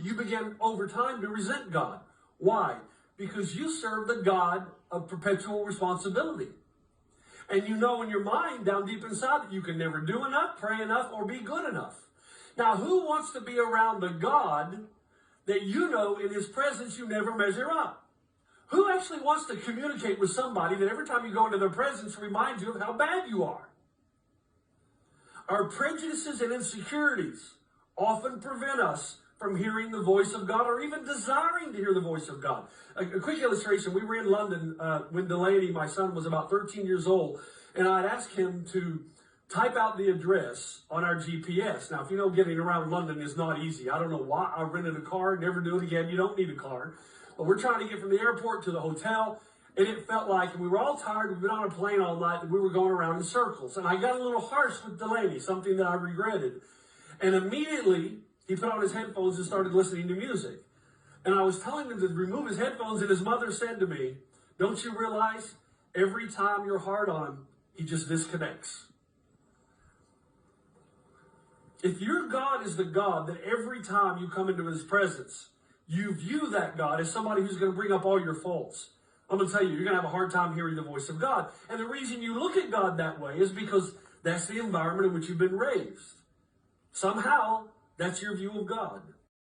you begin over time to resent God. Why? Because you serve the God of perpetual responsibility. And you know in your mind, down deep inside, that you can never do enough, pray enough, or be good enough. Now, who wants to be around a God that you know in his presence you never measure up? Who actually wants to communicate with somebody that every time you go into their presence reminds you of how bad you are? Our prejudices and insecurities often prevent us from hearing the voice of God or even desiring to hear the voice of God. A quick illustration, we were in London when Delaney, my son, was about 13 years old, and I'd asked him to type out the address on our GPS. Now, if you know, getting around London is not easy. I don't know why. I rented a car, never do it again. You don't need a car. But we're trying to get from the airport to the hotel, and it felt like, and we were all tired, we've been on a plane all night, and we were going around in circles. And I got a little harsh with Delaney, something that I regretted. And immediately, he put on his headphones and started listening to music. And I was telling him to remove his headphones, and his mother said to me, "Don't you realize every time you're hard on him, he just disconnects?" If your God is the God that every time you come into his presence, you view that God as somebody who's going to bring up all your faults, I'm going to tell you, you're going to have a hard time hearing the voice of God. And the reason you look at God that way is because that's the environment in which you've been raised. Somehow, that's your view of God.